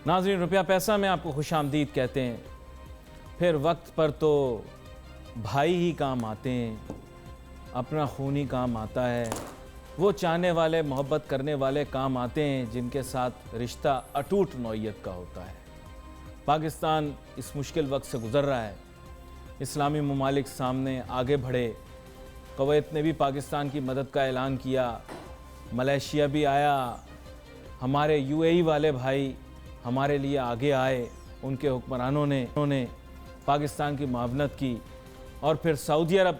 नाज़रीन, रुपया पैसा में आपको खुशामदीद कहते हैं। फिर वक्त पर तो भाई ही काम आते हैं, अपना खून ही काम आता है। वो चाहने वाले, मोहब्बत करने वाले काम आते हैं जिनके साथ रिश्ता अटूट नौइयत का होता है। पाकिस्तान इस मुश्किल वक्त से गुज़र रहा है। इस्लामी ममालिक सामने आगे बढ़े। कुवैत ने भी पाकिस्तान की मदद का ऐलान किया, मलेशिया भी आया। हमारे यूएई वाले भाई हमारे लिए आगे आए, उनके हुक्मरानों ने पाकिस्तान की मुआवनत की। और फिर सऊदी अरब,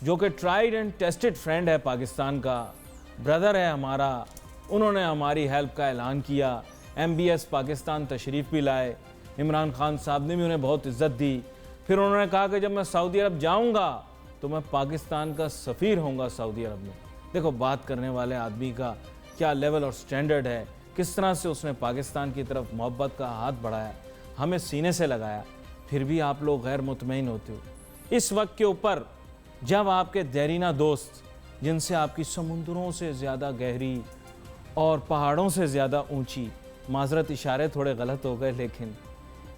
जो कि ट्राइड एंड टेस्टेड फ्रेंड है पाकिस्तान का, ब्रदर है हमारा, उन्होंने हमारी हेल्प का ऐलान किया। MBS पाकिस्तान तशरीफ़ भी लाए। इमरान खान साहब ने भी उन्हें बहुत इज़्ज़त दी। फिर उन्होंने कहा कि जब मैं सऊदी अरब जाऊंगा तो मैं पाकिस्तान का सफ़ीर होऊंगा सऊदी अरब में। देखो बात करने वाले आदमी का क्या लेवल और स्टैंडर्ड है, किस तरह से उसने पाकिस्तान की तरफ मोहब्बत का हाथ बढ़ाया, हमें सीने से लगाया। फिर भी आप लोग गैर मुतमईन होते हो इस वक्त के ऊपर, जब आपके देरीना दोस्त, जिनसे आपकी समुंदरों से ज़्यादा गहरी और पहाड़ों से ज़्यादा ऊंची, माजरत इशारे थोड़े गलत हो गए लेकिन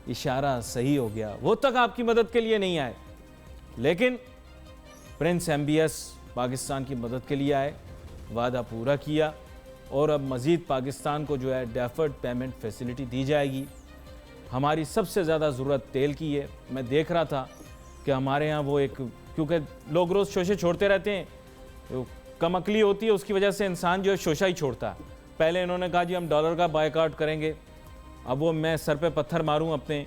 इशारा सही हो गया, वो तक आपकी मदद के लिए नहीं आए। लेकिन प्रिंस MBS पाकिस्तान की मदद के लिए आए, वादा पूरा किया और अब मज़ीद पाकिस्तान को जो है डेफर्ड पेमेंट फैसिलिटी दी जाएगी। हमारी सबसे ज़्यादा ज़रूरत तेल की है। मैं देख रहा था कि हमारे यहाँ वो एक, क्योंकि लोग रोज़ शोशे छोड़ते रहते हैं, तो कमअक्ली होती है, उसकी वजह से इंसान जो है शोशा ही छोड़ता है। पहले इन्होंने कहा जी हम डॉलर का बायकॉट करेंगे, अब वो मैं सर पे पत्थर मारूं अपने।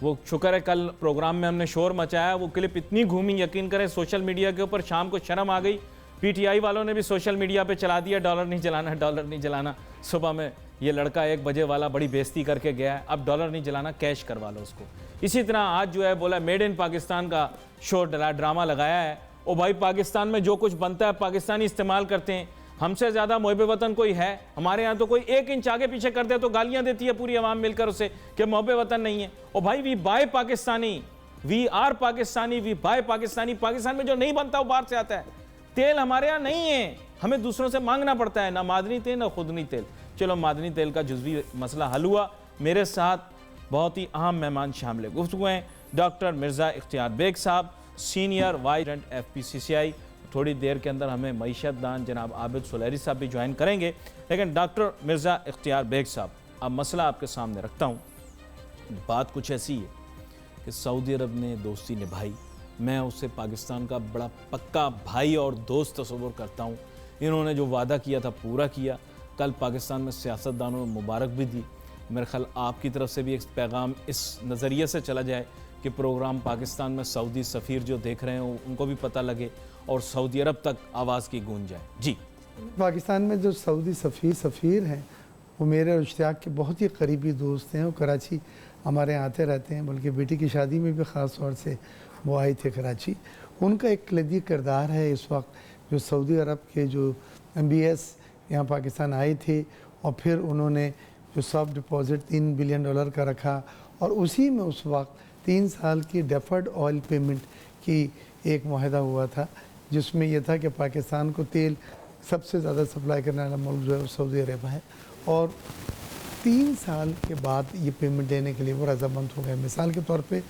वो शुक्र है कल प्रोग्राम में हमने शोर मचाया, वो क्लिप इतनी घूमी, यकीन करें सोशल मीडिया के ऊपर, शाम को शर्म आ गई। PTI वालों ने भी सोशल मीडिया पे चला दिया, डॉलर नहीं जलाना, डॉलर नहीं जलाना। सुबह में ये लड़का 1 बजे वाला बड़ी बेइज्जती करके गया है, अब डॉलर नहीं जलाना, कैश करवा लो उसको। इसी तरह आज जो है बोला मेड इन पाकिस्तान का शोर ड्रामा लगाया है। ओ भाई, पाकिस्तान में जो कुछ बनता है पाकिस्तानी इस्तेमाल करते हैं। हमसे ज़्यादा मुहिब वतन कोई है? हमारे यहाँ तो कोई 1 इंच आगे पीछे कर दे तो गालियाँ देती है पूरी आवाम मिलकर उसे कि मुहिब वतन नहीं है। ओ भाई, we buy Pakistani, we are Pakistani, we buy Pakistani. Pakistan में जो नहीं बनता वो बाहर से आता है। तेल हमारे यहाँ नहीं है, हमें दूसरों से मांगना पड़ता है, ना मादनी तेल ना खुदनी तेल। चलो मादनी तेल का जुज़वी मसला हल हुआ। मेरे साथ बहुत ही अहम मेहमान शामिल है। गुफ्तगू हैं डॉक्टर मिर्ज़ा इख्तियार बेग साहब, सीनियर वाइस प्रेसिडेंट FPCCI। थोड़ी देर के अंदर हमें मईशत दान जनाब आबिद सुलैरी साहब भी ज्वाइन करेंगे। लेकिन डॉक्टर मिर्ज़ा इख्तियार बेग साहब, अब मसला आपके सामने रखता हूँ। बात कुछ ऐसी है कि सऊदी अरब ने दोस्ती निभाई, मैं उससे पाकिस्तान का बड़ा पक्का भाई और दोस्त तस्वुर करता हूँ। इन्होंने जो वादा किया था पूरा किया। कल पाकिस्तान में सियासतदानों ने मुबारक भी दी। मेरे ख्याल आपकी तरफ से भी एक पैगाम इस नज़रिए से चला जाए कि प्रोग्राम पाकिस्तान में सऊदी सफ़ीर जो देख रहे हैं उनको भी पता लगे और सऊदी अरब तक आवाज़ की गूंज जाए। जी, पाकिस्तान में जो सऊदी सफ़ीर हैं वो मेरे और इश्तियाक के बहुत ही करीबी दोस्त हैं। वो कराची हमारे यहाँ आते रहते हैं, बल्कि बेटी की शादी में भी ख़ास तौर से वो आए थे कराची। उनका एक कलीदी किरदार है इस वक्त। जो सऊदी अरब के जो MBS यहाँ पाकिस्तान आए थे और फिर उन्होंने जो सॉफ्ट डिपॉज़िट $3 बिलियन का रखा और उसी में उस वक्त 3 साल की डेफर्ड ऑयल पेमेंट की एक मुआहदा हुआ था, जिसमें यह था कि पाकिस्तान को तेल सबसे ज़्यादा सप्लाई करने वाला मुल्क जो है सऊदी अरब है और 3 साल के बाद ये पेमेंट देने के लिए वो रज़ामंद हो गए। मिसाल के तौर पे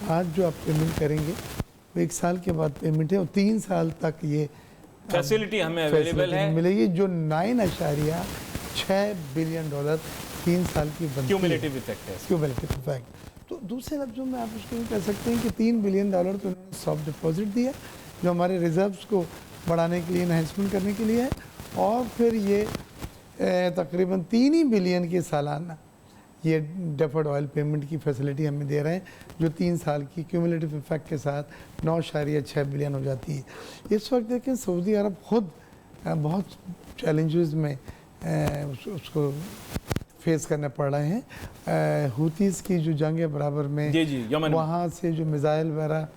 आज जो आप पेमेंट करेंगे वो 1 साल के बाद पेमेंट है और 3 साल तक ये फैसिलिटी हमें अवेलेबल है, मिलेगी, जो $9.6 बिलियन 3 साल की बनती है। क्यूमुलेटिव इफेक्ट है, क्यूमुलेटिव इफेक्ट। तो दूसरे लफ्ज़ों में आप उसको कह सकते हैं कि $3 बिलियन तो उन्होंने सॉफ्ट डिपॉजिट दिया जो हमारे रिजर्व्स को बढ़ाने के लिए, इन्हेंसमेंट करने के लिए है। और फिर ये तकरीबन 3 ही बिलियन की सालाना ये डेफर्ड ऑयल पेमेंट की फैसिलिटी हमें दे रहे हैं, जो 3 साल की क्यूमुलेटिव इफेक्ट के साथ 9.6 बिलियन हो जाती है। इस वक्त देखें सऊदी अरब ख़ुद बहुत चैलेंजेस में उसको फेस करने पड़ रहे हैं। हुतीज़ की जो जंग है बराबर में, वहाँ से जो मिसाइल वगैरह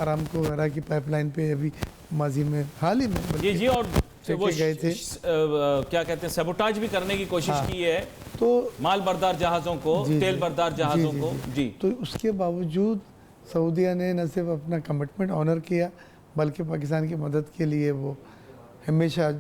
अरामको वगैरह की पाइपलाइन पे अभी माजी में हाल ही में जी और वो गए थे, क्या कहते हैं, सबोटाज भी करने की कोशिश की है, तो माल बरदार जहाज़ों को, तेल बरदार जहाज़ों को। जी, तो उसके बावजूद सऊदीया ने न सिर्फ अपना कमिटमेंट ऑनर किया बल्कि पाकिस्तान की मदद के लिए वो हमेशा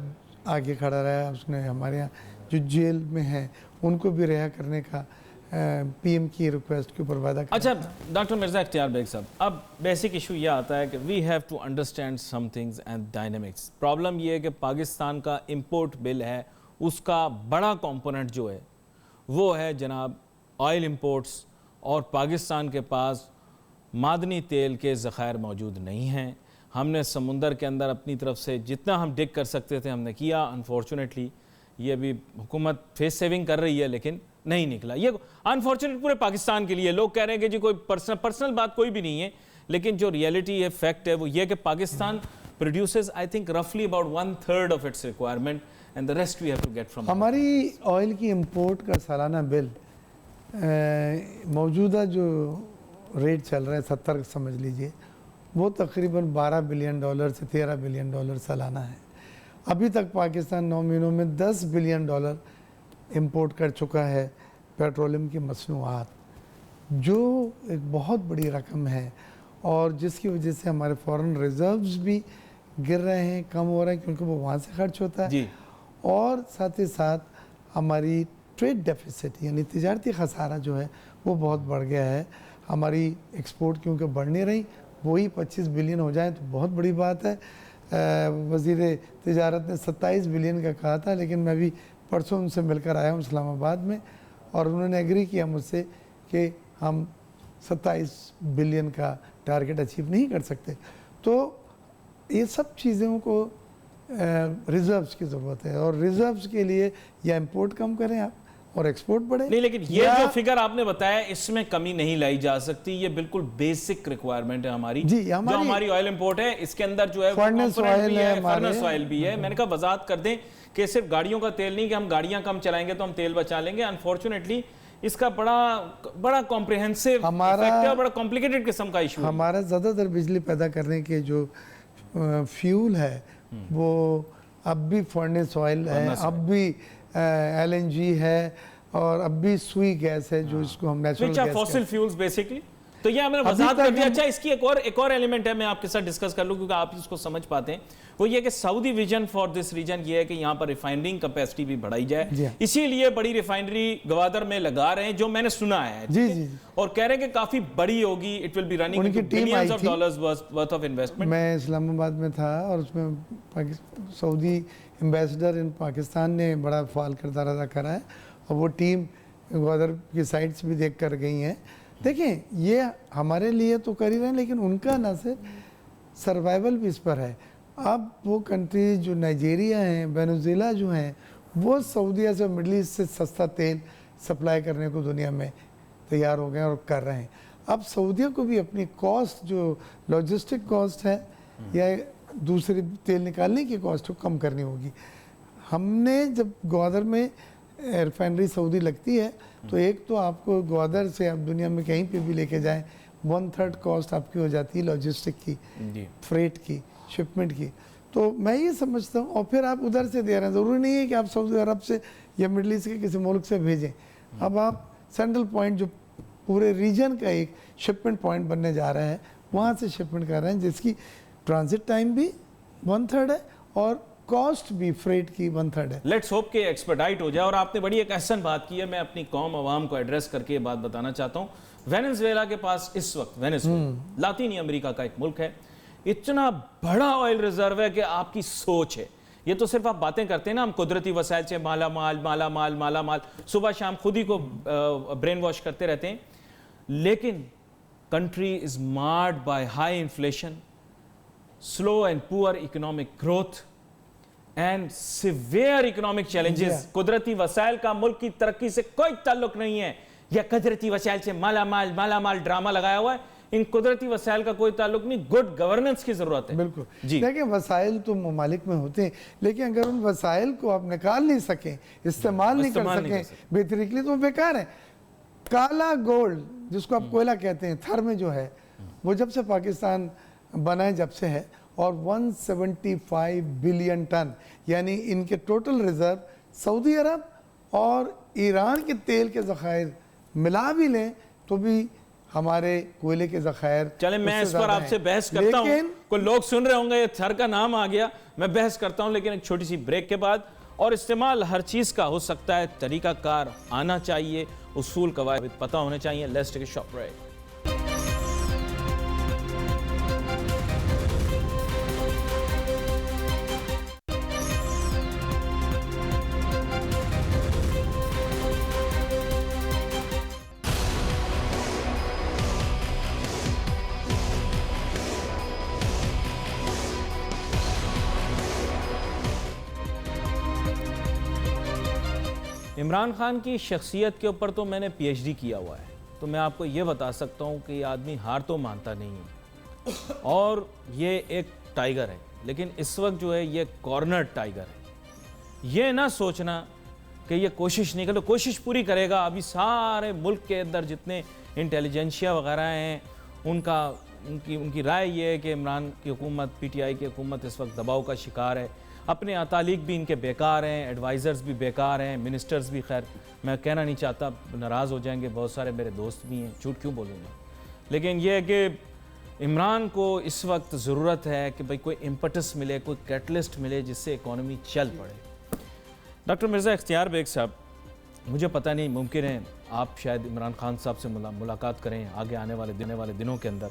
आगे खड़ा रहा। उसने हमारे यहाँ जो जेल में हैं उनको भी रिहा करने का पीएम की रिक्वेस्ट के ऊपर वादा किया। अच्छा डॉक्टर मिर्ज़ा इख्तियार बेग साहब, अब बेसिक इशू ये आता है कि we have to understand some things and dynamics. Problem ये है कि पाकिस्तान का इंपोर्ट बिल है, उसका बड़ा कंपोनेंट जो है वो है जनाब ऑयल इंपोर्ट्स, और पाकिस्तान के पास मादनी तेल के ज़खायर मौजूद नहीं हैं। हमने समुंदर के अंदर अपनी तरफ से जितना हम डिग कर सकते थे हमने किया। अनफॉर्चुनेटली ये अभी हुकूमत फेस सेविंग कर रही है लेकिन नहीं निकला। ये अनफॉर्चुनेट पूरे पाकिस्तान के लिए। लोग कह रहे हैं कि जी कोई पर्सनल बात कोई भी नहीं है, लेकिन जो रियलिटी है, फैक्ट है, वो ये कि पाकिस्तान प्रोड्यूसेस आई थिंक रफली about 1/3 of its requirement and the rest we have to get from. हमारी ऑयल की इंपोर्ट का सालाना बिल मौजूदा जो रेट चल रहा है 70 समझ लीजिए, वो तकरीबन $12 बिलियन से $13 बिलियन सालाना है। अभी तक पाकिस्तान 9 महीनों में $10 बिलियन इंपोर्ट कर चुका है पेट्रोलियम की मसनूआत, जो एक बहुत बड़ी रकम है, और जिसकी वजह से हमारे फॉरेन रिजर्व्स भी गिर रहे हैं, कम हो रहे हैं, क्योंकि वो वहाँ से खर्च होता है जी। और साथ ही साथ हमारी ट्रेड डेफिसिट यानी तिजारती खसारा जो है वो बहुत बढ़ गया है। हमारी एक्सपोर्ट क्योंकि बढ़ नहीं रही, वही 25 बिलियन हो जाए तो बहुत बड़ी बात है। वज़ीर तिजारत ने 27 बिलियन का कहा था, लेकिन मैं भी परसों उनसे मिलकर आया हूँ इस्लामाबाद में, और उन्होंने एग्री किया मुझसे कि हम 27 बिलियन का टारगेट अचीव नहीं कर सकते। तो ये सब चीज़ों को रिजर्व्स की ज़रूरत है, और रिजर्व्स के लिए या इंपोर्ट कम करें आप और एक्सपोर्ट बढ़े। नहीं, लेकिन ये जो फिगर आपने बताया इसमें कमी नहीं लाई जा सकती। ये बिल्कुल बेसिक रिक्वायरमेंट है हमारी जी। जो हमारी ऑयल इंपोर्ट है, इसके अंदर जो है फर्नेस ऑयल भी है। मैंने कहा वजाहत कर दें कि सिर्फ गाड़ियों का तेल नहीं कि हम गाड़ियां कम चलाएंगे तो हम तेल बचा लेंगे। अनफॉर्चुनेटली इसका बड़ा कॉम्प्रिहेंसिव इफेक्ट है और बड़ा कॉम्प्लिकेटेड किस्म का इशू है। हमारा ज़्यादातर बिजली पैदा करने के जो फ्यूल है वो अब भी फर्नेस ऑयल है, अब भी LNG है, और अब भी सुई गैस है जो इसको हम natural gas fossil fuels basically. तो ये हमने वजाहत कर दिया। अच्छा, इसकी एक और एलिमेंट है, मैं आपके साथ डिस्कस कर लूं क्योंकि आप इसको समझ पाते हैं। वो ये कि Saudi vision for this region ये है कि यहाँ पर रिफाइनरिंग कैपेसिटी भी बढ़ाई जाए, इसीलिए बड़ी रिफाइनरी गवादर में लगा रहे हैं, जो मैंने सुना है। जी जी। और कह रहे हैं कि काफी बड़ी होगी, it will be running billions of dollars worth of investment. मैं इस्लामाबाद में था और उसमें सऊदी एम्बेसडर इन पाकिस्तान ने बड़ा फाल किरदार अदा करा है, और वो टीम गवादर की साइट्स भी देख कर गई हैं। देखें, ये हमारे लिए तो कर ही रहे हैं, लेकिन उनका ना सिर्फ सर्वाइवल भी इस पर है। अब वो कंट्रीज जो नाइजीरिया हैं, वेनेजुएला जो हैं, वो सऊदीया से, मिडल ईस्ट से सस्ता तेल सप्लाई करने को दुनिया में तैयार हो गए और कर रहे हैं। अब सऊदीया को भी अपनी कॉस्ट, जो लॉजिस्टिक कॉस्ट है या दूसरी तेल निकालने की कॉस्ट को कम करनी होगी। हमने जब ग्वादर में रिफाइनरी सऊदी लगती है तो एक तो आपको ग्वादर से आप दुनिया में कहीं पे भी लेके जाएं 1/3 कॉस्ट आपकी हो जाती है लॉजिस्टिक की, फ्रेट की, शिपमेंट की। तो मैं ये समझता हूँ, और फिर आप उधर से दे रहे हैं, ज़रूरी नहीं है कि आप सऊदी अरब से या मिडल ईस्ट के किसी मुल्क से भेजें। अब आप सेंट्रल पॉइंट जो पूरे रीजन का एक शिपमेंट पॉइंट बनने जा रहा है, वहाँ से शिपमेंट कर रहे हैं, जिसकी ट्रांजिट टाइम भी 1/3 है और कॉस्ट भी फ्रेट की 1/3 है। लेट्स होप के एक्सपर्टाइट हो जाए। और आपने बड़ी एक अहसन बात की है, मैं अपनी कौम अवाम को एड्रेस करके ये बात बताना चाहता हूँ। वेनेजुएला के पास इस वक्त, वेनेजुएला लातीनी अमेरिका का एक मुल्क है, इतना बड़ा ऑयल रिजर्व है कि आपकी सोच है। ये तो सिर्फ आप बातें करते हैं ना, हम कुदरती वसाइल से माला माल, सुबह शाम खुद ही को ब्रेन वॉश करते रहते हैं। लेकिन country is marred by high inflation, slow and poor economic growth and severe economic challenges. कुदरती वसाइल का मुल्क की तरक्की से कोई ताल्लुक नहीं है। यह कुदरती वसाइल से माला माल ड्रामा लगाया हुआ है। इन कुदरती वसाइल का कोई ताल्लुक नहीं, गुड गवर्नेंस की जरूरत है। बिल्कुल जी। देखिए, वसाइल तो ममालिक में होते हैं, लेकिन अगर उन वसाइल को आप निकाल नहीं सकें, इस्तेमाल नहीं कर सकें बेहतरी के लिए, तो बेकार है। काला गोल्ड जिसको आप कोयला कहते हैं, थर में जो है, वो जब से पाकिस्तान बना है जब से है, और 175 बिलियन टन, यानी इनके टोटल रिजर्व सऊदी अरब और ईरान के तेल के ज़खायर मिला भी लें तो भी हमारे कोयले के ज़खायर। चले, मैं इस पर आपसे बहस करता हूं। कोई लोग सुन रहे होंगे, ये थर का नाम आ गया, मैं बहस करता हूं, लेकिन एक छोटी सी ब्रेक के बाद। और इस्तेमाल हर चीज़ का हो सकता है, तरीकाकार आना चाहिए, उसूल कवायद पता होने चाहिए। Let's take a short break. Imran Khan की शख्सियत के ऊपर तो मैंने पीएचडी किया हुआ है, तो मैं आपको ये बता सकता हूँ कि ये आदमी हार तो मानता नहीं है और ये एक टाइगर है, लेकिन इस वक्त जो है ये कॉर्नर टाइगर है। ये ना सोचना कि ये कोशिश नहीं करे, कोशिश पूरी करेगा। अभी सारे मुल्क के अंदर जितने इंटेलिजेंशिया वगैरह हैं उनकी राय ये है कि इमरान की हुकूमत, पीटीआई की हुकूमत इस वक्त दबाव का शिकार है। अपने अतालिक भी इनके बेकार हैं, एडवाइज़र्स भी बेकार हैं, मिनिस्टर्स भी, खैर मैं कहना नहीं चाहता, नाराज़ हो जाएंगे, बहुत सारे मेरे दोस्त भी हैं, झूठ क्यों बोलूँगा। लेकिन यह है कि इमरान को इस वक्त ज़रूरत है कि भाई कोई इम्पटस मिले, कोई कैटलिस्ट मिले जिससे इकॉनमी चल पड़े। डॉक्टर मिर्ज़ा इख्तियार बेग साहब, मुझे पता नहीं, मुमकिन है आप शायद इमरान खान साहब से मुलाकात करें आगे आने वाले दिनों के अंदर।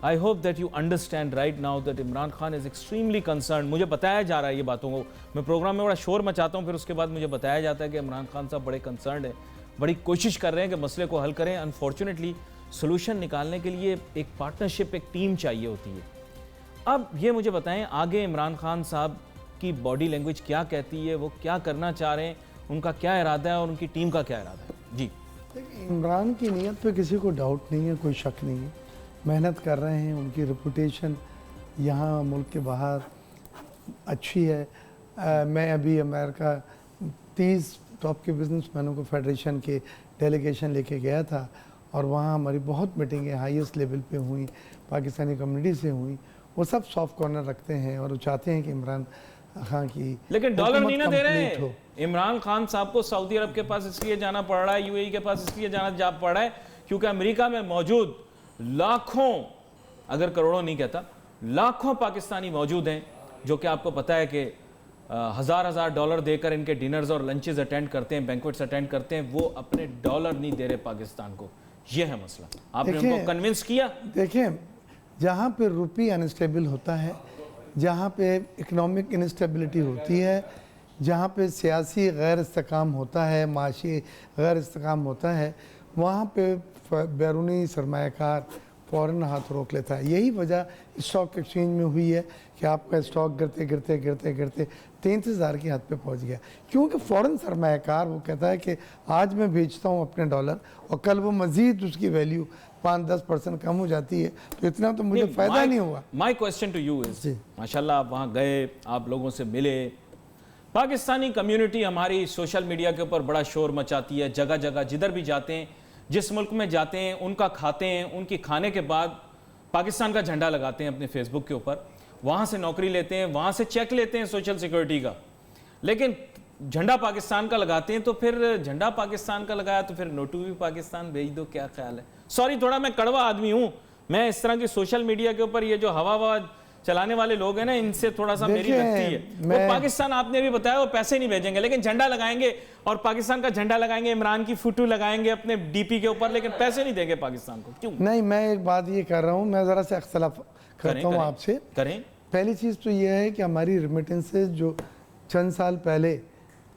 I hope that you understand right now that Imran Khan is extremely concern. मुझे बताया जा रहा है ये बातों को, मैं प्रोग्राम में बड़ा शोर मचाता हूँ, फिर उसके बाद मुझे बताया जाता है कि इमरान खान साहब बड़े कंसर्न है, बड़ी कोशिश कर रहे हैं कि मसले को हल करें। अनफॉर्चुनेटली सोल्यूशन निकालने के लिए एक पार्टनरशिप, एक टीम चाहिए होती है। अब ये मुझे बताएं, आगे इमरान खान साहब की बॉडी लैंग्वेज क्या कहती है, वो क्या करना चाह रहे हैं, उनका क्या इरादा है और उनकी टीम का क्या इरादा है? जी, इमरान की नीयत पे किसी को डाउट नहीं है, कोई शक नहीं है। मेहनत कर रहे हैं, उनकी रेपुटेशन यहाँ मुल्क के बाहर अच्छी है। मैं अभी अमेरिका 30 टॉप के बिजनेसमैनों को फेडरेशन के डेलीगेशन लेके गया था और वहाँ हमारी बहुत मीटिंगें हाईएस्ट लेवल पे हुई, पाकिस्तानी कम्युनिटी से हुई। वो सब सॉफ्ट कॉर्नर रखते हैं और वो चाहते हैं कि इमरान खान की, लेकिन डॉलर नहीं ना दे रहे हैं। इमरान खान साहब को सऊदी अरब के पास इसलिए जाना पड़ रहा है, यूएई के पास इसलिए जाना पड़ रहा है क्योंकि अमेरिका में मौजूद लाखों, अगर करोड़ों नहीं कहता, लाखों पाकिस्तानी मौजूद हैं जो कि आपको पता है कि हजार डॉलर देकर इनके डिनर्स और लंचेस अटेंड करते हैं, बैंक्वेट्स अटेंड करते हैं, वो अपने डॉलर नहीं दे रहे पाकिस्तान को। ये है मसला। आपने उनको कन्विंस किया? देखें, जहाँ पे रुपी अनस्टेबल होता है, जहाँ पे इकोनॉमिक इनस्टेबिलिटी होती है, जहाँ पे सियासी गैर इस्तेकाम होता है, माशी गैर इस्तेकाम होता है, वहाँ पे बैरूनी सरमायाकार फ़ौरन हाथ रोक लेता है। यही वजह स्टॉक एक्सचेंज में हुई है कि आपका स्टॉक गिरते गिरते गिरते गिरते 33,000 की हद पे पहुंच गया, क्योंकि फ़ौरन सरमायाकार वो कहता है कि आज मैं बेचता हूँ अपने डॉलर और कल वो मज़ीद उसकी वैल्यू 5-10% कम हो जाती है, तो इतना तो मुझे फ़ायदा नहीं हुआ। My question to you is, माशाल्लाह आप वहाँ गए, आप लोगों से मिले, पाकिस्तानी कम्युनिटी हमारी सोशल मीडिया के ऊपर बड़ा शोर मचाती है, जगह जगह जिधर भी जाते हैं, जिस मुल्क में जाते हैं, उनका खाते हैं, उनकी खाने के बाद पाकिस्तान का झंडा लगाते हैं अपने फेसबुक के ऊपर, वहाँ से नौकरी लेते हैं, वहाँ से चेक लेते हैं सोशल सिक्योरिटी का, लेकिन झंडा पाकिस्तान का लगाते हैं। तो फिर झंडा पाकिस्तान का लगाया तो फिर नोटू भी पाकिस्तान भेज दो, क्या ख्याल है? सॉरी, थोड़ा मैं कड़वा आदमी हूँ, मैं इस तरह की सोशल मीडिया के ऊपर ये जो हवा चलाने वाले लोग हैं ना, इनसे थोड़ा सा मेरी लगती है। वो पाकिस्तान, आपने भी बताया, वो पैसे नहीं भेजेंगे, लेकिन झंडा लगाएंगे और पाकिस्तान का झंडा लगाएंगे, इमरान की फोटो लगाएंगे अपने डीपी के ऊपर, लेकिन पैसे नहीं देंगे पाकिस्तान को। क्यों नहीं? मैं एक बात ये कर रहा हूँ, मैं ज़रा से अख्तलाफ करता हूँ आपसे। करें। पहली चीज़ तो ये है कि हमारी रेमिटेंसेज जो चंद साल पहले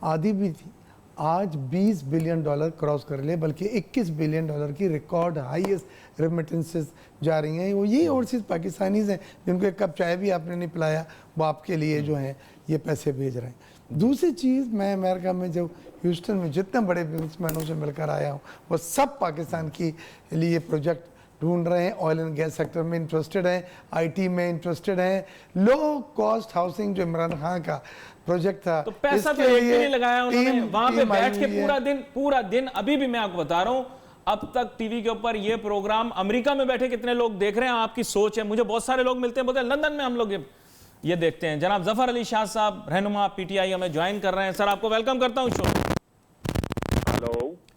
आधी भी थी, आज 20 बिलियन डॉलर क्रॉस कर ले, बल्कि 21 बिलियन डॉलर की रिकॉर्ड हाईएस्ट रेमिटेंसेस जा रही हैं। वो ये ओवरसीज़ पाकिस्तानीज़ हैं जिनको एक कप चाय भी आपने नहीं पिलाया, वो आपके लिए जो हैं ये पैसे भेज रहे हैं। दूसरी चीज़, मैं अमेरिका में जब ह्यूस्टन में जितने बड़े बिजनेसमैनों से मिलकर आया हूँ, वो सब पाकिस्तान के लिए प्रोजेक्ट ढूंढ रहे हैं, ऑयल एंड गैस सेक्टर में इंटरेस्टेड हैं, आईटी में इंटरेस्टेड हैं, लो कॉस्ट हाउसिंग जो इमरान खान का प्रोजेक्ट था, तो पैसा तो एक भी नहीं लगाया उन्होंने, वहां पे बैठ के पूरा दिन। अभी भी मैं आपको बता रहा हूं, अब तक टीवी के ऊपर ये प्रोग्राम अमेरिका में बैठे कितने लोग देख रहे हैं, आपकी सोच है। मुझे बहुत सारे लोग मिलते हैं, बोलते हैं लंदन में हम लोग ये देखते हैं। जनाब जफर अली शाह साहब, रहनुमा पीटीआई, हमें ज्वाइन कर रहे हैं। सर, आपको वेलकम करता हूं शो में।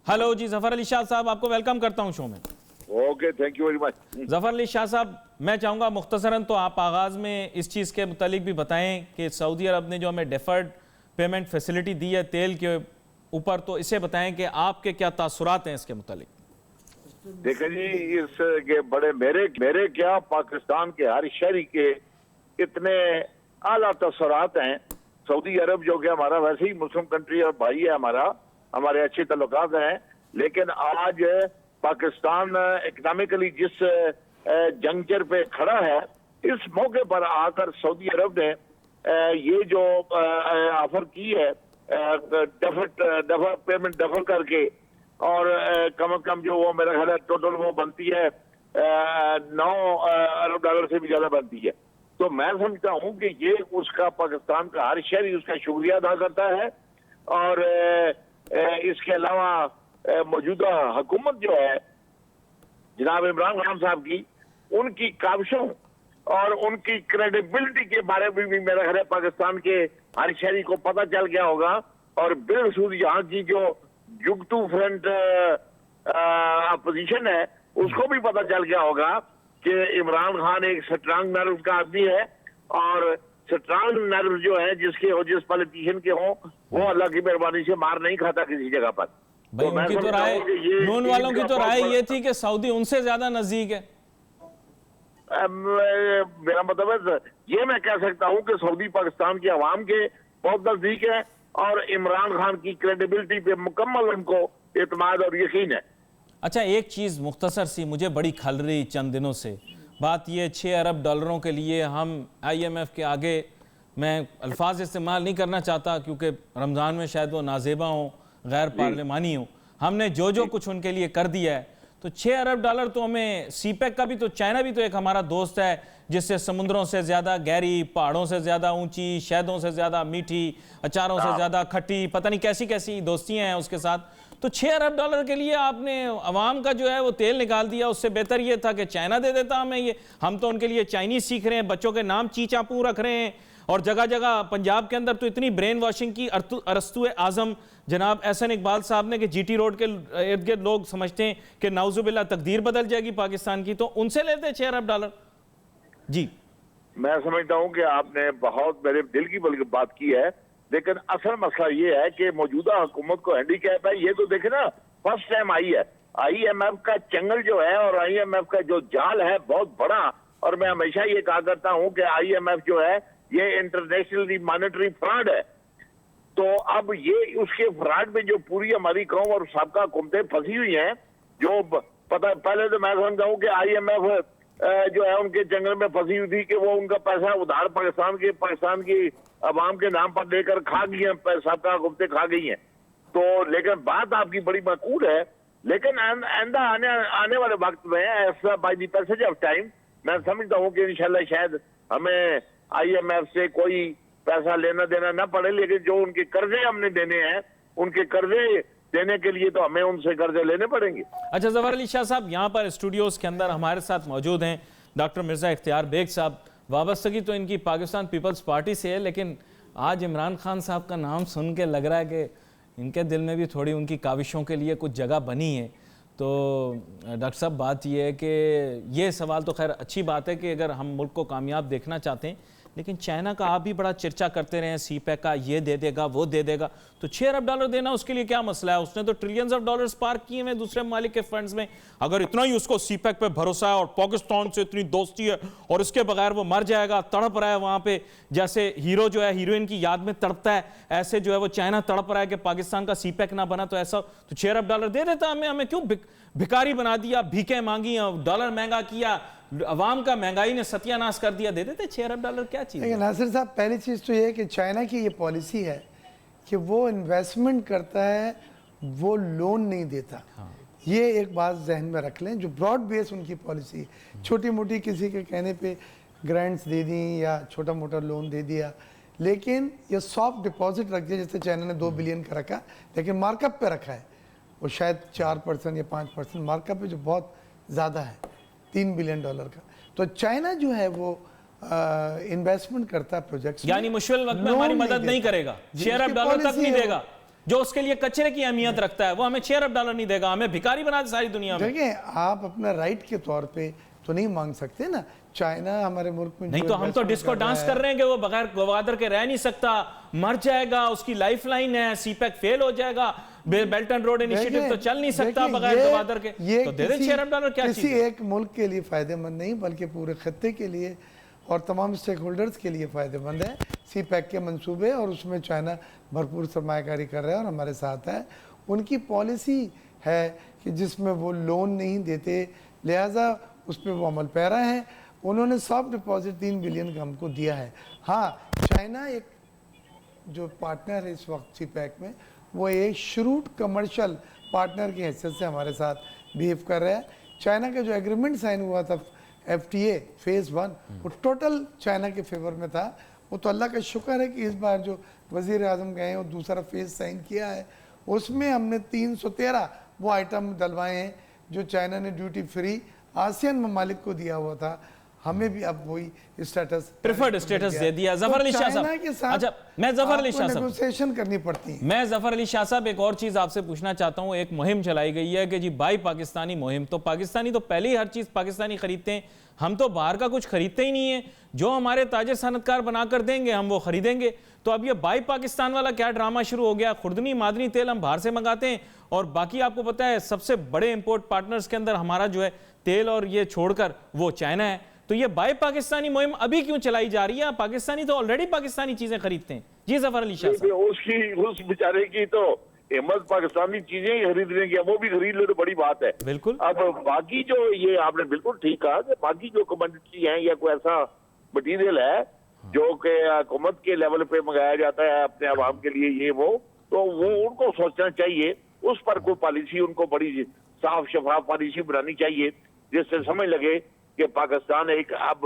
हेलो जी, जफर अली शाह साहब, आपको वेलकम करता हूं शो में। Okay, thank you very much. Zafar Ali Shah साहब, मैं चाहूँगा मुख्तसरन तो आप आगाज़ में इस चीज़ के मुतालिक भी बताएं कि सऊदी अरब ने जो हमें डेफर्ड पेमेंट फैसिलिटी दी है तेल के ऊपर, तो इसे बताएं कि आपके क्या तासुरात हैं इसके मुतालिक। देखिए जी, इसके बड़े मेरे क्या पाकिस्तान के हर शहरी के इतने आला तसरात हैं। सऊदी अरब जो कि हमारा वैसे ही मुस्लिम कंट्री और भाई है हमारा, हमारे अच्छे तल्लुकात हैं, लेकिन आज पाकिस्तान इकनॉमिकली जिस जंक्चर पे खड़ा है, इस मौके पर आकर सऊदी अरब ने ये जो ऑफर की है डफर पेमेंट डफर करके, और कम से कम जो वो मेरा ख्याल है टोटल वो बनती है 9 अरब डॉलर से भी ज्यादा बनती है। तो मैं समझता हूं कि ये उसका पाकिस्तान का हर शहरी उसका शुक्रिया अदा करता है। और इसके अलावा मौजूदा हुकूमत जो है जनाब इमरान खान साहब की, उनकी काविशों और उनकी क्रेडिबिलिटी के बारे में भी मेरा ख्याल है पाकिस्तान के हर शहरी को पता चल गया होगा। और बिलखसूस यहाँ की जो जुगतू फ्रंट अपोजिशन है उसको भी पता चल गया होगा कि इमरान खान एक स्ट्रांग नर्व का आदमी है, और स्ट्रांग नर्व जो है जिस पॉलिटिशियन के हों वो अल्लाह की मेहरबानी से मार नहीं खाता किसी जगह पर। भाई उनकी तो राय, नून वालों की तो राय ये थी कि सऊदी उनसे ज्यादा नजदीक है। मेरा मतलब है ये मैं कह सकता हूं कि सऊदी पाकिस्तान की आवाम के बहुत नजदीक है, और इमरान खान की क्रेडिबिलिटी पे मुकम्मल उनको एतमाद और यकीन है। अच्छा, एक चीज़ मुख्तसर सी मुझे बड़ी खल रही चंद दिनों से, बात ये 6 अरब डॉलरों के लिए हम IMF के आगे, मैं अल्फाज इस्तेमाल नहीं करना चाहता क्योंकि रमज़ान में शायद वो नाजेबा हों, गैर पार्लिमानी हों, हमने जो कुछ उनके लिए कर दिया है, तो 6 अरब डॉलर तो हमें CPEC का भी, तो चाइना भी तो एक हमारा दोस्त है जिससे समुद्रों से ज़्यादा गहरी, पहाड़ों से ज़्यादा ऊंची, शहदों से ज़्यादा मीठी, अचारों से ज़्यादा खट्टी, पता नहीं कैसी कैसी दोस्तियाँ हैं उसके साथ। तो 6 अरब डॉलर के लिए आपने अवाम का जो है वो तेल निकाल दिया। उससे बेहतर ये था कि चाइना दे देता हमें ये, हम तो उनके लिए चाइनीज सीख रहे हैं, बच्चों के नाम ची चापू रख रहे हैं, और जगह जगह पंजाब के अंदर तो इतनी ब्रेन वॉशिंग की अरस्तु आजम जनाब एहसन इकबाल साहब ने कि GT रोड के इर्द गिर्द लोग समझते हैं कि नाउजुबिल्ला तकदीर बदल जाएगी पाकिस्तान की, तो उनसे लेते 6 अरब डॉलर। जी मैं समझता हूं कि आपने बहुत मेरे दिल की बल्कि बात की है, लेकिन असल मसला ये है कि मौजूदा हुकूमत को हैंडीकैप है। ये तो देखे ना, फर्स्ट टाइम आई है IMF का चंगल जो है और IMF का जो जाल है बहुत बड़ा। और मैं हमेशा ये कहा करता हूं कि IMF जो है ये इंटरनेशनल मॉनेटरी फ्रॉड है। तो अब ये उसके फ्रॉड में जो पूरी हमारी कौम और सबका हुकूमतें फंसी हुई हैं, जो पता, पहले तो मैं समझता हूं कि IMF जो है उनके जंगल में फंसी हुई थी कि वो उनका पैसा उधार पाकिस्तान की अवाम के नाम पर लेकर खा गई हैं, सबका हुकूमतें खा गई हैं। तो लेकिन बात आपकी बड़ी माकूल है, लेकिन आइंदा आने वाले वक्त में ऐसा by the passage of time मैं समझता हूँ कि इंशाल्लाह शायद हमें IMF से कोई पैसा लेना देना ना पड़े, लेकिन जो उनके कर्जे हमने देने हैं, उनके कर्जे देने के लिए तो हमें उनसे कर्जे लेने पड़ेंगे। अच्छा, ज़फ़र अली शाह साहब यहाँ पर स्टूडियोज़ के अंदर हमारे साथ मौजूद हैं डॉक्टर मिर्ज़ा इख्तियार बेग साहब। वाबस्तगी तो इनकी पाकिस्तान पीपल्स पार्टी से है, लेकिन आज इमरान खान साहब का नाम सुन के लग रहा है कि इनके दिल में भी थोड़ी उनकी काविशों के लिए कुछ जगह बनी है। तो डॉक्टर साहब, बात यह है कि ये सवाल तो खैर अच्छी बात है कि अगर हम मुल्क को कामयाब देखना चाहते हैं, लेकिन चाइना का आप भी बड़ा चर्चा करते रहे हैं, CPEC का ये दे देगा वो दे देगा, तो 6 अरब डॉलर देना उसके लिए क्या मसला है? उसने तो ट्रिलियंस ऑफ डॉलर्स पार्क किए हैं दूसरे मालिक के फंड्स में। अगर इतना ही उसको CPEC पे भरोसा है और पाकिस्तान से इतनी दोस्ती है और इसके बगैर वो मर जाएगा, तड़प रहा है वहाँ पे, जैसे हीरो जो है हीरोइन की याद में तड़पता है, ऐसे जो है वो चाइना तड़प रहा है कि पाकिस्तान का CPEC ना बना, तो ऐसा तो 6 अरब डॉलर दे देता हमें क्यों भिखारी बना दिया, भीखें मांगी, डॉलर महंगा किया, अवाम का महंगाई ने सत्यानाश कर दिया, दे देते 6 अरब डॉलर, क्या चीज़ है? नासिर साहब, पहली चीज़ तो ये है कि चाइना की ये पॉलिसी है कि वो इन्वेस्टमेंट करता है, वो लोन नहीं देता। हाँ। ये एक बात जहन में रख लें, जो ब्रॉड बेस उनकी पॉलिसी है। छोटी मोटी किसी के कहने पे ग्रांट्स दे दी या छोटा मोटा लोन दे दिया, लेकिन ये सॉफ्ट डिपॉजिट रख दिया, जैसे चाइना ने 2 बिलियन का रखा, लेकिन मार्कअप पे रखा है, वो शायद 4% या 5% मार्कअप है, जो बहुत ज़्यादा है, 3 बिलियन डॉलर का। तो चाइना जो है वो इन्वेस्टमेंट करता है प्रोजेक्ट्स, यानी मुश्किल वक्त में हमारी मदद नहीं करेगा, 6 अरब डॉलर तक नहीं देगा। जो उसके लिए कचरे की अहमियत रखता है वो हमें 6 अरब डॉलर नहीं देगा, हमें भिखारी बना दे सारी दुनिया में। देखिए, आप अपना राइट के तौर पे तो नहीं मांग सकते ना। चाइना हमारे मुल्क में नहीं तो हम तो डिस्को डांस कर रहे हैं कि वो बगैर गवादर के रह नहीं सकता, मर जाएगा, उसकी लाइफलाइन है, सीपैक फेल हो जाएगा, बेल्ट एंड रोड इनिशिएटिव तो चल नहीं सकता बगैर गवादर के, तो दे दें $6 अरब। क्या किसी एक मुल्क के लिए फायदेमंद नहीं बल्कि पूरे खत्ते के लिए और तमाम स्टेक होल्डर्स के लिए फ़ायदेमंद है सीपैक के मंसूबे, और उसमें चाइना भरपूर सरमायाकारी कर रहा है और हमारे साथ है। उनकी पॉलिसी है कि जिसमें वो लोन नहीं देते, लिहाजा उस पर वो अमल पैरा है। उन्होंने सॉफ्ट डिपॉजिट 3 बिलियन का हमको दिया है। हाँ, चाइना एक जो पार्टनर है इस वक्त सीपैक में, वो एक श्रूट कमर्शियल पार्टनर की हैसियत से हमारे साथ बिहेव कर रहा है। चाइना का जो एग्रीमेंट साइन हुआ था FTA फेज़ 1, वो टोटल चाइना के फेवर में था। वो तो अल्लाह का शुक्र है कि इस बार जो वज़ीर आज़म गए हैं वो दूसरा फेज़ साइन किया है, उसमें हमने 313 वो आइटम डलवाए हैं जो चाइना ने ड्यूटी फ्री आसियान ममालिक को दिया हुआ था, हमें भी अब वही स्टेटस प्रेफर्ड स्टेटस दे दिया। जफर अली शाह साहब, अच्छा मैं जफर अली शाह साहब नेगोशिएशन करनी पड़ती है। मैं जफर अली शाह साहब एक और चीज आपसे पूछना चाहता हूं। एक मुहिम चलाई गई है कि जी बाई पाकिस्तानी मुहिम, तो पाकिस्तानी तो पहले ही हर चीज पाकिस्तानी खरीदते हैं, हम तो बाहर का कुछ खरीदते ही नहीं है, जो हमारे ताजिर सनतकार बनाकर देंगे हम वो खरीदेंगे। तो अब ये बाई पाकिस्तान वाला क्या ड्रामा शुरू हो गया? खुर्दनी मादनी तेल हम बाहर से मंगाते हैं और बाकी आपको पता है सबसे बड़े इंपोर्ट पार्टनर्स के अंदर हमारा जो है तेल और ये छोड़कर वो चाइना है। तो ये बाय पाकिस्तानी मुहिम अभी क्यों चलाई जा रही है? पाकिस्तानी तो ऑलरेडी पाकिस्तानी चीजें खरीदते हैं। जी जफर अली शाह साहब, उसकी उस बेचारे की तो हिम्मत पाकिस्तानी चीजें ही खरीदने की, वो भी खरीद लो तो बड़ी बात है। बिल्कुल। अब बाकी जो ये आपने बिल्कुल ठीक कहा कि बाकी जो कमोडिटी है या कोई ऐसा मटीरियल है जो कि हुकूमत के लेवल पे मंगाया जाता है अपने आवाम के लिए, ये वो, तो वो उनको सोचना चाहिए, उस पर कोई पॉलिसी उनको बड़ी साफ शफाफ पॉलिसी बनानी चाहिए जिससे समझ लगे कि पाकिस्तान एक अब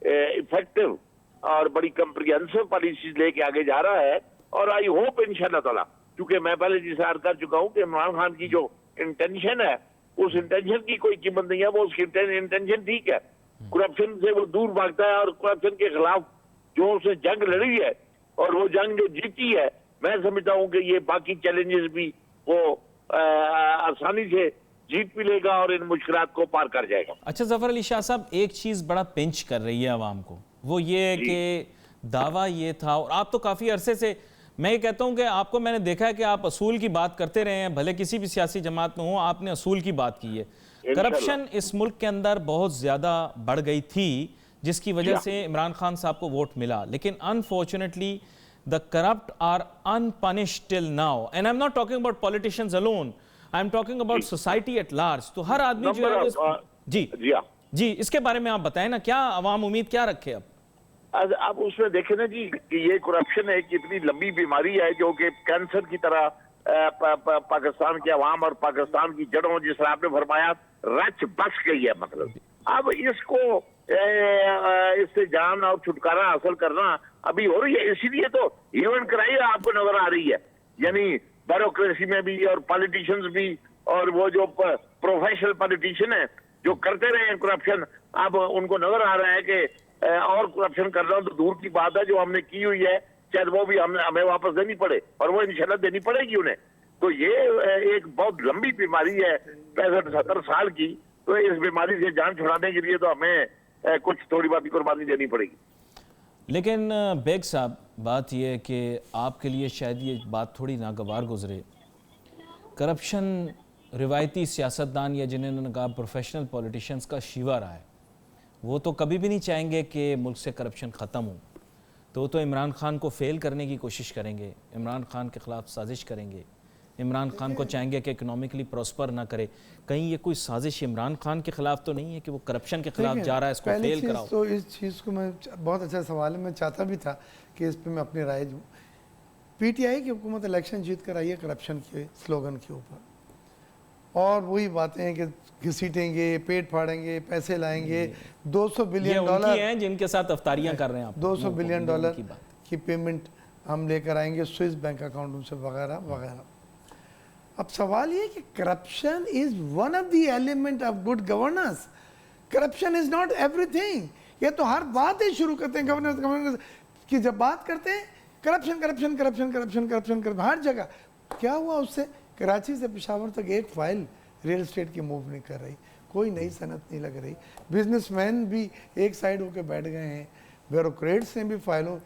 इफेक्टिव और बड़ी कंप्रिहेंसिव पॉलिसी लेके आगे जा रहा है। और आई होप इंशाल्लाह ताला, क्योंकि मैं पहले जिसार कर चुका हूं कि इमरान खान की जो इंटेंशन है उस इंटेंशन की कोई कीमत नहीं है, वो उसकी इंटेंशन ठीक है, करप्शन से वो दूर भागता है और करप्शन के खिलाफ जो उसने जंग लड़ी है और वो जंग जो जीती है, मैं समझता हूं कि ये बाकी चैलेंजेस भी वो आसानी से जीत भी लेगा और इन मुश्किलात को पार कर जाएगा। अच्छा जफर अली शाह साहब, एक चीज बड़ा पिंच कर रही है आवाम को, वो ये कि दावा ये था, और आप तो काफी अरसे से, मैं ये कहता हूं कि आपको मैंने देखा है कि आप असूल की बात करते रहे हैं, भले किसी भी सियासी जमात में हो, आपने असूल की बात की है। करप्शन इस मुल्क के अंदर बहुत ज्यादा बढ़ गई थी जिसकी वजह से इमरान खान साहब को वोट मिला, लेकिन unfortunately the corrupt are unpunished till now, and I am not talking about politicians alone, I am talking about society at large. तो हर आदमी जो है जी इसके बारे में आप बताएं ना, क्या अवाम उम्मीद क्या रखे? अब आप उसमें देखें ना जी कि ये करप्शन एक इतनी लंबी बीमारी है जो कि कैंसर की तरह पाकिस्तान के अवाम और पाकिस्तान की जड़ों, जिस तरह आपने फरमाया, रच बस गई है। मतलब अब इसको इससे जान और छुटकारा हासिल करना अभी हो रही है, इसीलिए तो इवेंट कराई आपको नजर आ रही है, यानी ब्यूरोक्रेसी में भी और पॉलिटिशियंस भी, और वो जो प्रोफेशनल पॉलिटिशियन है जो करते रहे हैं करप्शन, अब उनको नजर आ रहा है कि और करप्शन करना तो दूर की बात है, जो हमने की हुई है शायद वो भी हमें वापस देनी पड़े, और वो इंशाल्लाह देनी पड़ेगी उन्हें। तो ये एक बहुत लंबी बीमारी है 65-70 साल की, तो इस बीमारी से जान छुड़ाने के लिए तो हमें कुछ थोड़ी बात कुर्बानी देनी पड़ेगी। लेकिन बेग साहब, बात यह है कि आपके लिए शायद ये बात थोड़ी नागवार गुजरे, करप्शन रिवायती सियासतदान या जिन्होंने कहा प्रोफेशनल पॉलिटिशियंस का शिवा रहा है, वो तो कभी भी नहीं चाहेंगे कि मुल्क से करप्शन ख़त्म हो, तो इमरान खान को फेल करने की कोशिश करेंगे, इमरान खान के ख़िलाफ़ साजिश करेंगे, इमरान खान को चाहेंगे कि इकोनॉमिकली प्रॉस्पर ना करे। कहीं ये कोई साजिश इमरान खान के खिलाफ तो नहीं है कि वो करप्शन के खिलाफ जा रहा है, इसको फेल कराओ? तो इस चीज़ को मैं, बहुत अच्छा सवाल है, मैं चाहता भी था कि इस पर मैं अपनी राय दूँ। PTI की हुकूमत इलेक्शन जीत कर आई है करप्शन के स्लोगन के ऊपर, और वही बातें हैं कि घसीटेंगे, पेट फाड़ेंगे, पैसे लाएंगे, $200 बिलियन हैं जिनके साथ अफ्तारियां कर रहे हैं आप, $200 बिलियन की पेमेंट हम लेकर आएंगे स्विस बैंक अकाउंटों से, वगैरह वगैरह। अब सवाल ये कि corruption is one of the element of good governance, corruption is not everything. ये तो हर बात ही शुरू करते हैं गवर्नेंस की, जब बात करते हैं corruption corruption corruption corruption corruption corruption हर जगह। क्या हुआ उससे? कराची से पेशावर तक एक फाइल रियल एस्टेट की मूव नहीं कर रही, कोई नई सनत नहीं लग रही। बिजनेसमैन भी एक साइड होकर बैठ गए हैं, ब्यूरोक्रेट्स ने भी फाइलों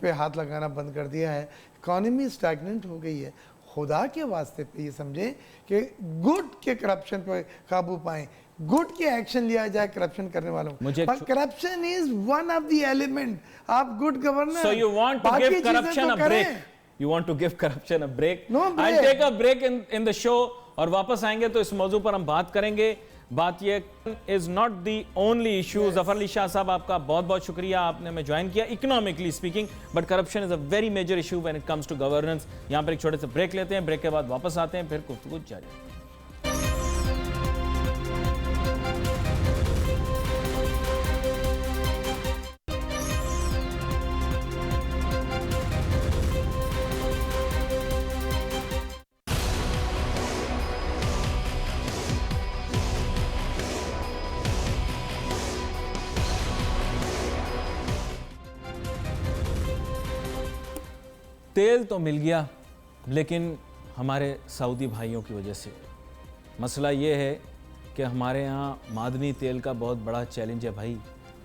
पे हाथ लगाना बंद कर दिया है, इकॉनमी स्टैग्नेंट हो गई है। खुदा के वास्ते पे ये समझें कि गुड के करप्शन पे काबू पाएं, गुड के एक्शन लिया जाए करप्शन करने वालों मुझे पर corruption is one of the element. आप good governor, So you want to give corruption a break? You want to give corruption a break? No break. I'll take a break in the show और वापस आएंगे तो इस मौजू पर हम बात करेंगे। बात ये is not the only issue. Zafar Ali Shah sahab, आपका बहुत बहुत शुक्रिया, आपने हमें ज्वाइन किया। Economically speaking, but corruption is a very major issue when it comes to governance. यहां पर एक छोटे से ब्रेक लेते हैं, ब्रेक के बाद वापस आते हैं, फिर गुफ्तगू जारी। तेल तो मिल गया, लेकिन हमारे सऊदी भाइयों की वजह से। मसला ये है कि हमारे यहाँ मादनी तेल का बहुत बड़ा चैलेंज है भाई।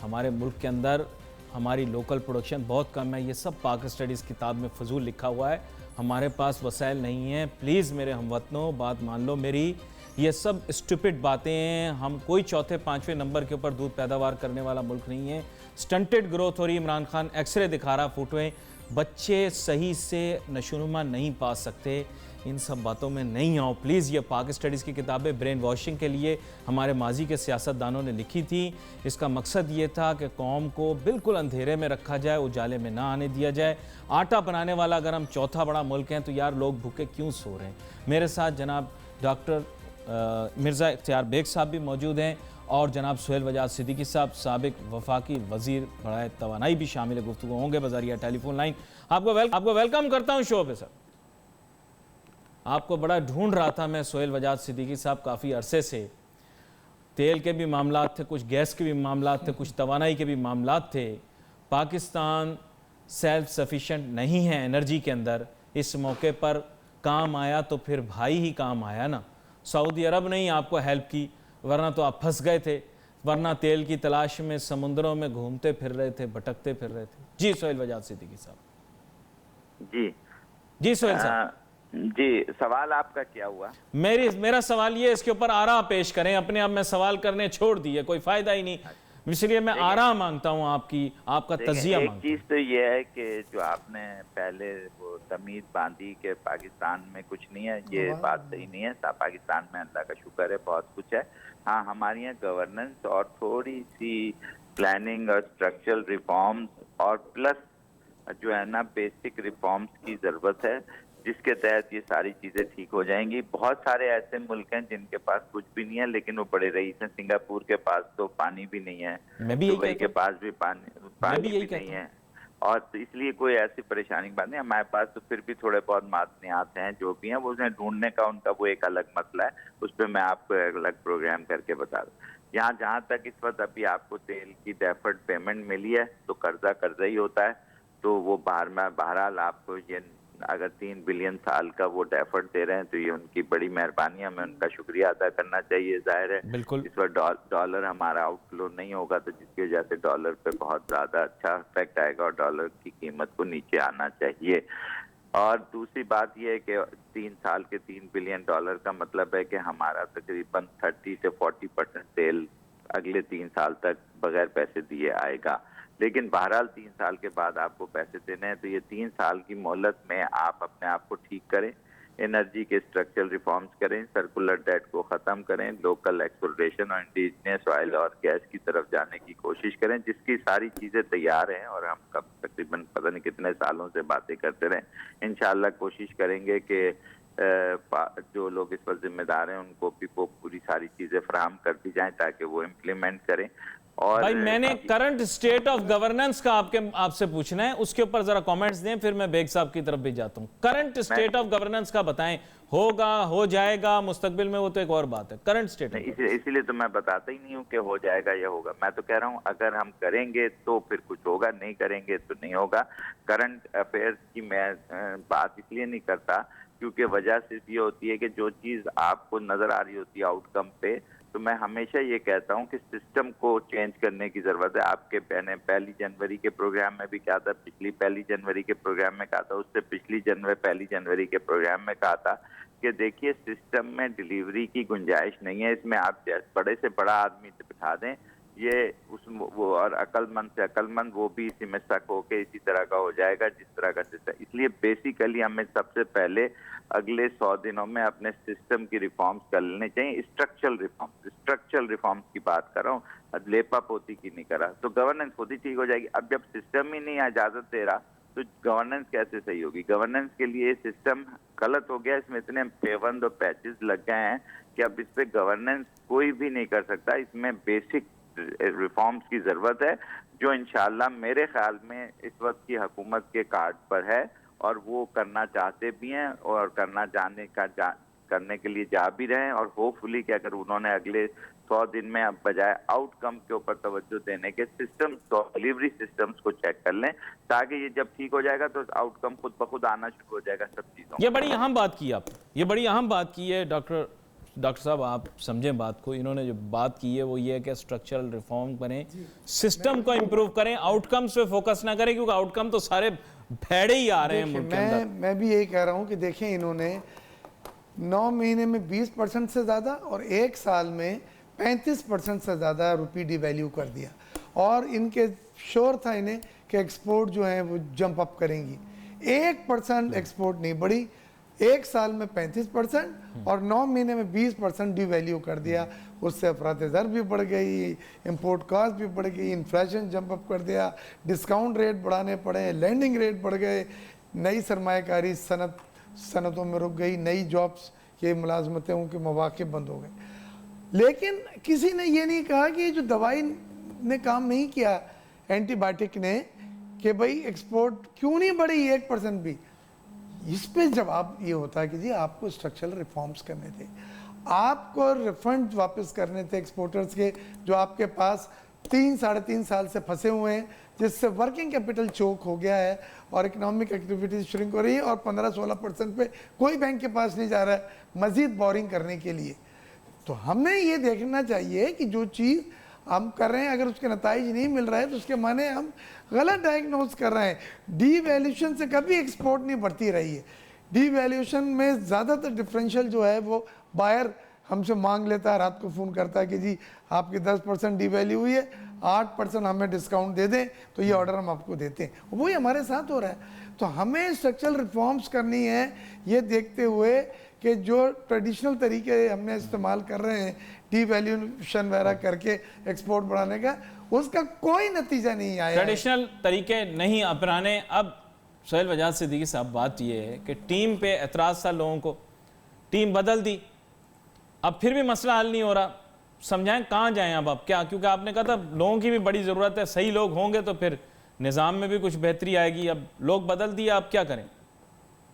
हमारे मुल्क के अंदर हमारी लोकल प्रोडक्शन बहुत कम है। ये सब पाक स्टडीज़ किताब में फजूल लिखा हुआ है। हमारे पास वसाइल नहीं हैं। प्लीज़ मेरे हमवतनों, बात मान लो मेरी। ये सब स्टूपिड बातें हैं। हम कोई चौथे पाँचवें नंबर के ऊपर दूध पैदावार करने वाला मुल्क नहीं है। स्टंटेड ग्रोथ हो रही। इमरान खान एक्सरे दिखा रहा, फोटोएं, बच्चे सही से नशोनुमा नहीं पा सकते। इन सब बातों में नहीं आओ प्लीज़। ये पाक स्टडीज़ की किताबें ब्रेन वॉशिंग के लिए हमारे माजी के सियासतदानों ने लिखी थी। इसका मकसद ये था कि कौम को बिल्कुल अंधेरे में रखा जाए, उजाले में ना आने दिया जाए। आटा बनाने वाला अगर हम चौथा बड़ा मुल्क हैं तो यार लोग भूखे क्यों सो रहे हैं। मेरे साथ जनाब डॉक्टर मिर्ज़ा इख्तियार बेग साहब भी मौजूद हैं और जनाब सुहेल वजाद सिद्दीकी साहब, साबिक वफाकी वज़ीर बराए तवानाई, भी शामिल गुफ्तगू होंगे बज़ारिया टेलीफोन लाइन। आपको वेलकम करता हूँ शो पे सर। आपको बड़ा ढूंढ रहा था मैं सुहेल वजाद सिद्दीकी साहब, काफ़ी अरसे से। तेल के भी मामलात थे, कुछ गैस के भी मामलात थे, कुछ तवानाई के भी मामलात थे। पाकिस्तान सेल्फ सफिशेंट नहीं है एनर्जी के अंदर। इस मौके पर काम आया तो फिर भाई ही काम आया ना। सऊदी अरब ने ही आपको हेल्प की, वरना तो आप फंस गए थे। वरना तेल की तलाश में समुद्रों में घूमते फिर रहे थे, भटकते फिर रहे थे। जी सुहेल वजाद सिद्दीकी साहब। जी सुहेल साहब। जी, सवाल आपका क्या हुआ? मेरा सवाल ये, इसके ऊपर आरा पेश करें। अपने आप में सवाल करने छोड़ दिए, कोई फायदा ही नहीं। इसलिए मैं आरा मांगता हूँ आपका तजिया एक मांगता हूँ। चीज तो ये है कि जो आपने पहले वो तमीज बांधी के पाकिस्तान में कुछ नहीं है, ये बात सही नहीं है। पाकिस्तान में अल्लाह का शुक्र है बहुत कुछ है। हाँ, हमारे यहाँ गवर्नेंस और थोड़ी सी प्लानिंग और स्ट्रक्चरल रिफॉर्म्स और प्लस जो है ना बेसिक रिफॉर्म्स की जरूरत है, जिसके तहत ये सारी चीजें ठीक हो जाएंगी। बहुत सारे ऐसे मुल्क हैं जिनके पास कुछ भी नहीं है लेकिन वो बड़े रईस हैं। सिंगापुर के पास तो पानी भी नहीं है, दुबई के पास भी पानी भी नहीं है, और तो इसलिए कोई ऐसी परेशानी की बात नहीं। हमारे पास तो फिर भी थोड़े बहुत मादनियात हैं, जो भी हैं वो उन्हें ढूंढने का उनका वो एक अलग मसला है। उस पर मैं आपको एक अलग प्रोग्राम करके बता दूँ। यहाँ जहाँ तक इस वक्त अभी आपको तेल की डेफर्ड पेमेंट मिली है तो कर्जा ही होता है। तो वो बहरहाल आपको ये अगर 3 बिलियन साल का वो डेफर्ड दे रहे हैं तो ये उनकी बड़ी मेहरबानी है, हमें उनका शुक्रिया अदा करना चाहिए। जाहिर है बिल्कुल इस वक्त डॉलर हमारा आउटफ्लो नहीं होगा तो जिसकी वजह से डॉलर पे बहुत ज़्यादा अच्छा इफेक्ट आएगा और डॉलर की कीमत को नीचे आना चाहिए। और दूसरी बात यह है कि 3 साल के 3 बिलियन डॉलर का मतलब है कि हमारा तकरीबन 30 से 40% तेल अगले 3 साल तक बगैर पैसे दिए आएगा। लेकिन बहरहाल 3 साल के बाद आपको पैसे देने हैं, तो ये 3 साल की मोहलत में आप अपने आप को ठीक करें, एनर्जी के स्ट्रक्चरल रिफॉर्म्स करें, सर्कुलर डेट को ख़त्म करें, लोकल एक्सप्लोरेशन और इंडिजिनियस ऑयल और गैस की तरफ जाने की कोशिश करें, जिसकी सारी चीज़ें तैयार हैं और हम कब तकरीबन पता नहीं कितने सालों से बातें करते रहें। इंशाल्लाह कोशिश करेंगे कि जो लोग इस पर जिम्मेदार हैं उनको भी वो पूरी सारी चीज़ें फराहम कर दी जाएँ ताकि वो इम्प्लीमेंट करें। और भाई मैंने करंट स्टेट ऑफ गवर्नेंस का आपसे पूछना है, उसके ऊपर जरा कमेंट्स दें, फिर मैं बेग साहब की तरफ भी जाता हूं। करंट स्टेट ऑफ गवर्नेंस का बताएं, होगा, हो जाएगा मुस्तकबिल में, वो तो एक और बात है। करंट स्टेट इसीलिए तो मैं बताता ही नहीं हूँ कि हो जाएगा या होगा। मैं तो कह रहा हूँ अगर हम करेंगे तो फिर कुछ होगा, नहीं करेंगे तो नहीं होगा। करंट अफेयर्स की मैं बात इसलिए नहीं करता क्योंकि वजह सिर्फ ये होती है कि जो चीज़ आपको नजर आ रही होती है आउटकम पे, तो मैं हमेशा ये कहता हूँ कि सिस्टम को चेंज करने की ज़रूरत है। आपके मैंने 1 जनवरी के प्रोग्राम में भी कहा था, पिछली 1 जनवरी के प्रोग्राम में कहा था, उससे पिछली 1 जनवरी के प्रोग्राम में कहा था कि देखिए सिस्टम में डिलीवरी की गुंजाइश नहीं है। इसमें आप बड़े से बड़ा आदमी से बिठा दें, ये वो और अक्लमंद से अक्लमंद वो भी इसी में शक होके इसी तरह का हो जाएगा जिस तरह का सिस्टम। इसलिए बेसिकली हमें सबसे पहले अगले 100 दिनों में अपने सिस्टम की रिफॉर्म्स कर लेने चाहिए। स्ट्रक्चरल रिफॉर्म्स की बात कर रहा हूँ, लेपा पोती की नहीं कर रहा। तो गवर्नेंस खुद ही ठीक हो जाएगी। अब जब सिस्टम ही नहीं इजाजत दे रहा तो गवर्नेंस कैसे सही होगी? गवर्नेंस के लिए सिस्टम गलत हो गया, इसमें इतने पेबंद और पैचेस लग गए हैं कि अब इस पे गवर्नेंस कोई भी नहीं कर सकता। इसमें बेसिक रिफॉर्म्स की जरूरत है जो इंशाल्लाह मेरे ख्याल में इस वक्त की हुकूमत के कार्ड पर है और वो करना चाहते भी हैं और करने के लिए जा भी रहे हैं। और होपफुली कि अगर उन्होंने अगले 100 दिन में अब बजाय आउटकम के ऊपर तवज्जो देने के सिस्टम तो डिलीवरी सिस्टम्स को चेक कर लें, ताकि ये जब ठीक हो जाएगा तो आउटकम खुद ब खुद आना शुरू हो जाएगा सब चीज़ों। ये बड़ी अहम बात की आपने, ये बड़ी अहम बात की है डॉक्टर साहब, आप समझें बात को। इन्होंने जो बात की है वो ये है कि स्ट्रक्चरल रिफॉर्म करें, सिस्टम को इम्प्रूव करें, आउटकम्स पे फोकस ना करें, क्योंकि आउटकम तो सारे भेड़े ही आ रहे हैं मुल्क के अंदर। मैं भी यही कह रहा हूँ कि देखें, इन्होंने 9 महीने में 20% से ज़्यादा और 1 साल में 35% से ज़्यादा रुपी डिवैल्यू कर दिया। और इनके श्योर था इन्हें कि एक्सपोर्ट जो है वो जंप अप करेंगी। 1% एक्सपोर्ट नहीं बढ़ी, 1 साल में 35% और 9 महीने में 20% डिवैल्यू कर दिया। उससे अफरात ज़र भी बढ़ गई, इंपोर्ट कॉस्ट भी बढ़ गई, इन्फ्लेशन जंप अप कर दिया, डिस्काउंट रेट बढ़ाने पड़े, लैंडिंग रेट बढ़ गए, नई सरमायाकारी सनतों में रुक गई, नई जॉब्स के मुलाजमतों के मौके बंद हो गए। लेकिन किसी ने ये नहीं कहा कि जो दवाई ने काम नहीं किया एंटीबायोटिक ने, कि भाई एक्सपोर्ट क्यों नहीं बढ़ी 1% भी। इस पे जवाब ये होता है कि जी आपको स्ट्रक्चरल रिफॉर्म्स करने थे, आपको रिफंड वापस करने थे एक्सपोर्टर्स के जो आपके पास 3-3.5 साल से फंसे हुए हैं, जिससे वर्किंग कैपिटल चोक हो गया है और इकोनॉमिक एक्टिविटीज श्रिंक हो रही है और 15-16% पे कोई बैंक के पास नहीं जा रहा है मजीद बोरिंग करने के लिए। तो हमें ये देखना चाहिए कि जो चीज़ हम कर रहे हैं अगर उसके नताइज नहीं मिल रहा है तो उसके माने हम गलत डायग्नोज कर रहे हैं। डीवैल्यूएशन से कभी एक्सपोर्ट नहीं बढ़ती रही है। डीवैल्यूएशन में ज़्यादातर डिफरेंशियल जो है वो बायर हमसे मांग लेता है, रात को फ़ोन करता है कि जी आपकी 10% डीवैल्यू हुई है, 8% हमें डिस्काउंट दे दें तो ये ऑर्डर हम आपको देते हैं। वही हमारे साथ हो रहा है। तो हमें स्ट्रक्चरल रिफॉर्म्स करनी है ये देखते हुए कि जो ट्रेडिशनल तरीके हमने इस्तेमाल कर रहे हैं डीवैल्यूएशन वगैरह करके एक्सपोर्ट बढ़ाने का, उसका कोई नतीजा नहीं आया। ट्रेडिशनल तरीके नहीं अपनाने। अब सोहेल वजाद सिद्दीकी साहब, बात ये है कि टीम पे एतराज़ था लोगों को, टीम बदल दी, अब फिर भी मसला हल नहीं हो रहा। समझाएं कहाँ जाएं अब क्या? क्योंकि आपने कहा था लोगों की भी बड़ी ज़रूरत है, सही लोग होंगे तो फिर निज़ाम में भी कुछ बेहतरी आएगी। अब लोग बदल दिए, आप क्या करें?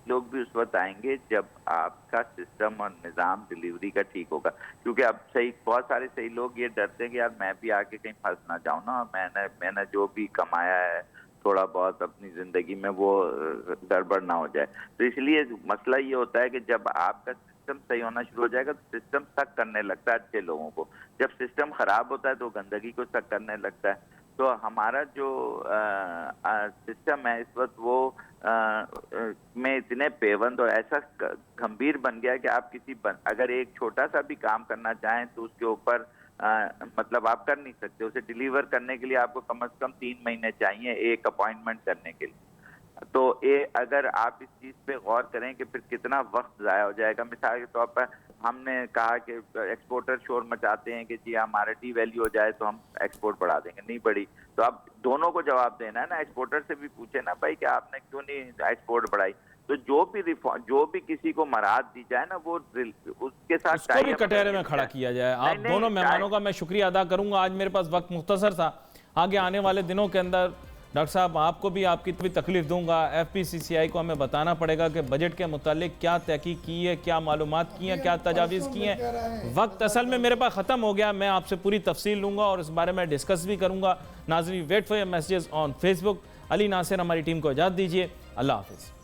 लोग भी उस वक्त आएंगे जब आपका सिस्टम और निज़ाम डिलीवरी का ठीक होगा। क्योंकि अब बहुत सारे सही लोग ये डरते हैं कि यार मैं भी आके कहीं फंस ना जाऊँ ना, मैंने जो भी कमाया है थोड़ा बहुत अपनी ज़िंदगी में वो गड़बड़ ना हो जाए। तो इसलिए मसला ये होता है कि जब आपका सिस्टम सही होना शुरू हो जाएगा तो सिस्टम शक करने लगता है अच्छे लोगों को। जब सिस्टम खराब होता है तो गंदगी को शक करने लगता है। तो हमारा जो सिस्टम है इस वक्त वो में इतने पेबंद और ऐसा गंभीर बन गया है कि आप अगर एक छोटा सा भी काम करना चाहें तो उसके ऊपर मतलब आप कर नहीं सकते। उसे डिलीवर करने के लिए आपको कम से कम 3 महीने चाहिए एक अपॉइंटमेंट करने के लिए। तो अगर आप इस चीज़ पे गौर करें कि फिर कितना वक्त ज़ाया हो जाएगा। मिसाल के तौर पर हमने कहा कि एक्सपोर्टर शोर मचाते हैं कि जी हमारा डी वैल्यू हो जाए तो हम एक्सपोर्ट बढ़ा देंगे, नहीं बढ़ी। तो अब दोनों को जवाब देना है ना, एक्सपोर्टर से भी पूछे ना भाई कि आपने क्यों नहीं एक्सपोर्ट बढ़ाई। तो जो भी किसी को मराद दी जाए ना वो उसके साथ उसको भी कटहरे में खड़ा किया जाए। आप दोनों मेहमानों का मैं शुक्रिया अदा करूंगा। आज मेरे पास वक्त मुख्तसर था, आगे आने वाले दिनों के अंदर डॉक्टर साहब आपको भी आपकी भी तकलीफ दूंगा। FPCCI को हमें बताना पड़ेगा कि बजट के मुतालिक क्या तहकीक की है, क्या मालूमात की हैं, क्या तजावीज़ की हैं। वक्त असल में मेरे पास ख़त्म हो गया। मैं आपसे पूरी तफसील लूँगा और इस बारे में डिस्कस भी करूँगा। नाज़रीन, wait for your messages on Facebook. Ali Nasir हमारी टीम को इजाज़त दीजिए। अल्लाह हाफ़िज़।